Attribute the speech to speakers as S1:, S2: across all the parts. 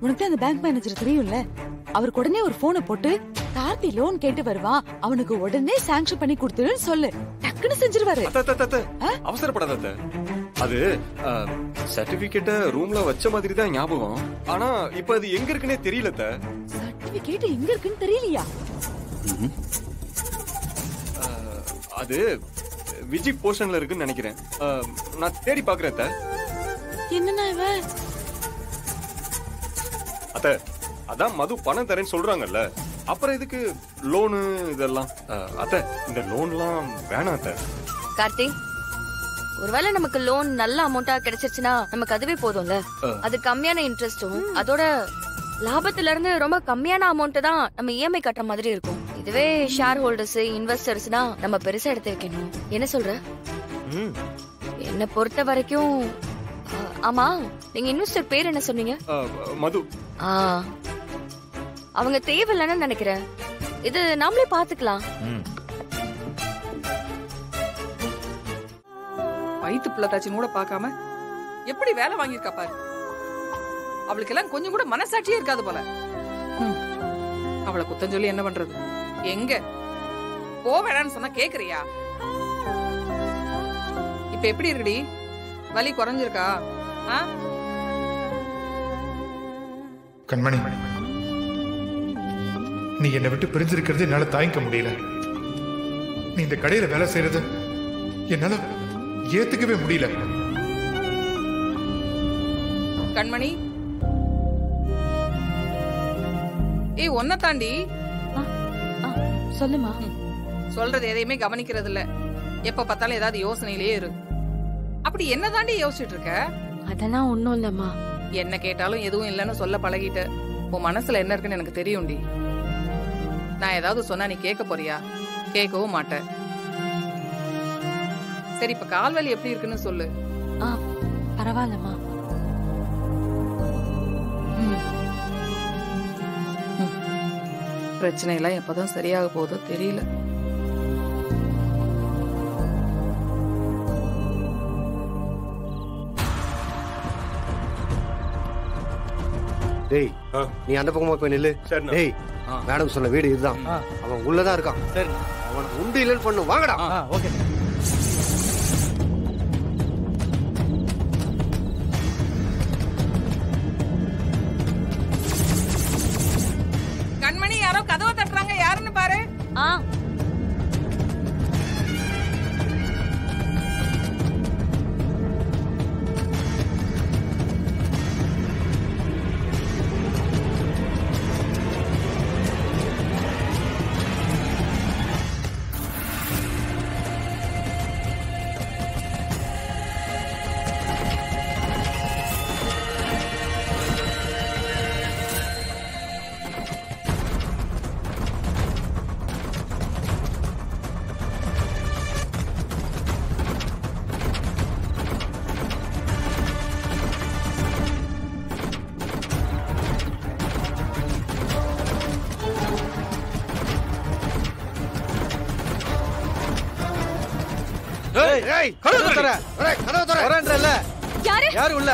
S1: உனக்கு அந்த bank manager தெரியும்ல, அவருக்கு உடனே ஒரு போனை போட்டு கார்த்தி லோன் கேட்டு வருவான், அவனுக்கு உடனே சாங்ஷன் பண்ணி கொடுத்துருன்னு சொல்லு. டக்குன்னு செஞ்சிருவாரு.
S2: அவசரப்படாத. அது சர்டிபிகேட்ட ரூம்ல வச்ச மாதிரி தான் ஞாபகம். ஆனா இப்ப அது எங்க இருக்குன்னே தெரியல.
S1: சர்டிபிகேட் எங்க இருக்குன்னு தெரியலையா?
S2: அது விஜய் போர்ஷன்ல இருக்குன்னு நினைக்கிறேன். நான் தேடி பாக்குறேன்.
S1: என்னன்னா இவன்
S2: அத்த, அதான் மது பணம் தரேன்னு சொல்றாங்கல்ல, அப்புறம் எதுக்கு லோனு இதெல்லாம்? அத்த, இந்த லோன்லாம் வேணாம் அத்த.
S3: கார்த்தி, ஒருவேளை நமக்கு லோன் நல்ல அமௌண்டா கிடைச்சிருச்சுன்னா நமக்கு அதுவே போதும்ல. அது கம்மியான இன்ட்ரெஸ்டும் அதோட லாபத்துல இருந்து ரொம்ப கம்மியான அமௌண்ட் தான் நம்ம இஎம்ஐ கட்டுற மாதிரி இருக்கும். இதுவே ஷேர் ஹோல்டர்ஸ், இன்வெஸ்டர்ஸ்னா நம்ம பெருசா எடுத்து வைக்கணும். என்ன சொல்ற? என்ன பொறுத்த வரைக்கும். ஆமா, நீங்க இன்வெஸ்டர் பேர் என்ன சொன்னீங்க?
S2: மது.
S3: அவங்க தேவையில்லைன்னு நினைக்கிறேன். இது நாமளே பாத்துக்கலாம்.
S4: வயிற்று பிள்ளைத்தாச்சின்னு கூட பார்க்காம எப்படி வேலை வாங்கியிருக்கா பாரு. அவளுக்கு எல்லாம் கொஞ்சம் கூட மனசாட்சியே இருக்காது போல. அவளை குத்தம் சொல்லி என்ன பண்றது? எங்க போ வேணான்னு சொன்னா கேக்குறியா? இப்ப எப்படி இருக்குடி? வலி குறைஞ்சிருக்கா?
S5: கண்மணி, நீ என்னை விட்டு பிரிஞ்சிருக்கிறது என்னால தாங்கிக்க முடியல. நீ இந்த கடையில வேலை செய்யறது என்னால ஏத்துக்கவே முடியல.
S4: கண்மணி, ஏய் ஒன்ன தாண்டி
S1: சொல்லுமா.
S4: சொல்றது எதையுமே கவனிக்கிறது இல்ல. எப்ப பார்த்தாலும் ஏதாவது யோசனையிலேயே இரு. அப்படி என்ன தாண்டி யோசிச்சுட்டு இருக்க?
S3: அதெல்லாம் ஒண்ணும் இல்லம்மா.
S4: என்ன கேட்டாலும் எதுவும் இல்லன்னு சொல்ல பழகிட்ட. உன் மனசுல என்ன இருக்குன்னு எனக்கு தெரியும்டி. நான் ஏதாவது சொன்னா நீ கேட்க போறியா? கேட்கவும் மாட்ட. சரி, இப்ப கால்வலி எப்படி இருக்குன்னு சொல்லு.
S3: பரவாயில்லம்மா.
S4: பிரச்சனை எல்லாம் எப்பதான் சரியாக போதோ தெரியல.
S6: டேய், நீ அந்த பக்கமா போய் நில்லு. டேய், மேடம் சொன்ன வீடு இதுதான். அவன் உள்ளதான் இருக்கான். சரி, அவன் உண்டு இல்லைன்னு பண்ணு. வாங்கடா.
S7: ஓகே.
S4: கண்மணி, யாரோ கதவை தட்டுறாங்க. யாருன்னு பாரு.
S7: யாரு உள்ள?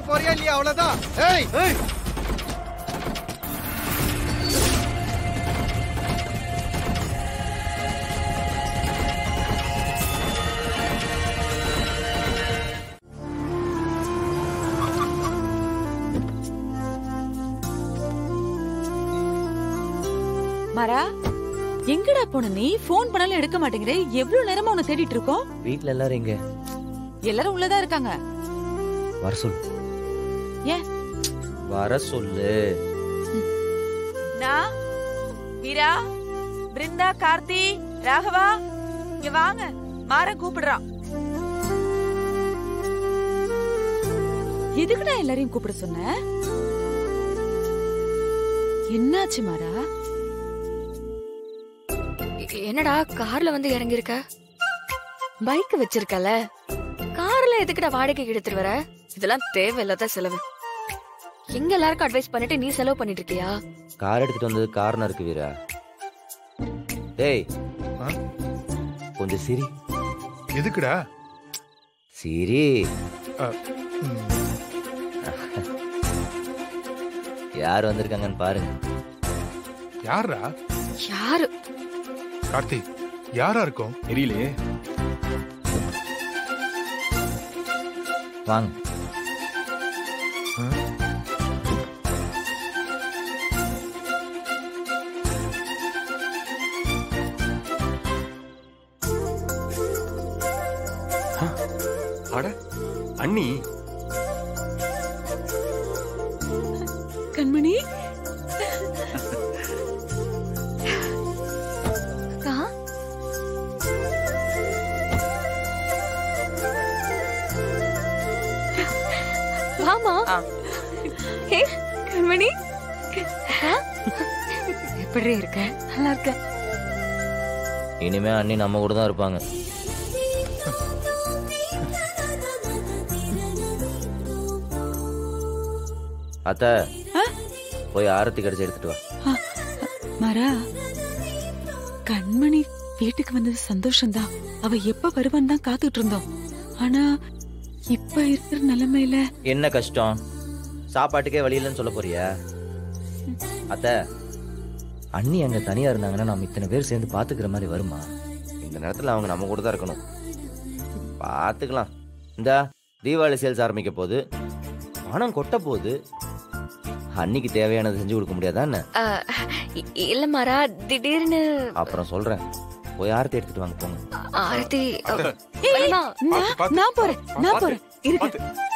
S7: போறியா இல்லையா? அவ்வளவுதான்.
S1: மரா, எங்கடா போன நீ? போன் பண்ணாலும் எடுக்க மாட்டேங்கிற. எவ்வளவு நேரமா உன்னை தேடிட்டு இருக்கோம்.
S8: வீட்ல எல்லாரும் எங்க?
S1: எல்லாரும் உள்ளதா இருக்காங்க.
S8: வர சொல்லு.
S1: ஏன்
S8: வர சொல்லு.
S1: நான் வீரா, பிருந்தா, கார்த்தி, ராகவா, இங்க வாங்க. மாற கூப்பிடுறான். எதுக்குடா எல்லாரையும் கூப்பிட சொன்ன? என்னாச்சு மாறா?
S3: என்னடா கார்ல வந்து இறங்கி இருக்க? பைக் வச்சிருக்கல, கார்ல எதுக்குடா வாடகைக்கு எடுத்துட்டு வர? இதெல்லாம் தேவையில்லாத செலவு. எங்க எல்லாருக்கும் அட்வைஸ் பண்ணிட்டு நீ செலவு பண்ணிட்டு இருக்கியா?
S8: கார் எடுத்துட்டு வந்தது காரணம் இருக்கு வீரா. டேய், கொஞ்சம் சிரி.
S5: எதுக்குடா?
S8: சரி,
S5: அஹ், ம்,
S8: யார் வந்திருக்காங்கன்னு பாருங்க.
S5: யாரா?
S3: யாரு?
S5: கார்த்தி, யாரா இருக்கும்?
S2: தெரியலையே.
S8: வாங்க.
S2: அட அண்ணி,
S1: கண்மணி,
S3: அக்கா, வாமா.
S1: ஹே கண்மணி,
S3: எப்படி இருக்க? நல்லா இருக்க.
S8: இனிமே அண்ணி நம்ம கூட தான் இருப்பாங்க. அத்த, போய் ஆரத்தி கடிச்சு எடுத்துட்டு வா.
S1: மரா, கண்மணி வீட்டுக்கு வந்தது சந்தோஷம்தான். அவ எப்ப வருவான்னு தான் காத்துட்டு இருந்தோம். ஆனா இப்ப இருக்கிற நிலைமையில
S8: என்ன கஷ்டம்? சாப்பாட்டுக்கே வழி இல்லைன்னு சொல்ல போறியா? அத்த, அண்ணி அங்க தனியா இருந்தாங்கன்னா நம்ம இத்தனை பேர் சேர்ந்து பாத்துக்கிற மாதிரி வருமா? இந்த நேரத்துல அவங்க நம்ம கூட தான் இருக்கணும். பாத்துக்கலாம். இந்த தீபாவளி சேல்ஸ் ஆரம்பிக்க போகுது, பணம் கொட்ட போகுது. அன்னிக்கு தேவையானது செஞ்சு கொடுக்க முடியாதா என்ன?
S3: இல்ல மாறா, திடீர்னு.
S8: அப்புறம் சொல்றேன். போய் ஆரத்தி எடுத்துட்டு வாங்க, போங்க.
S3: ஆரத்தி.
S2: அத்தை,
S3: வரமா?
S1: நான் போறேன், நான் போறேன். இருக்கு.
S2: பாத்து.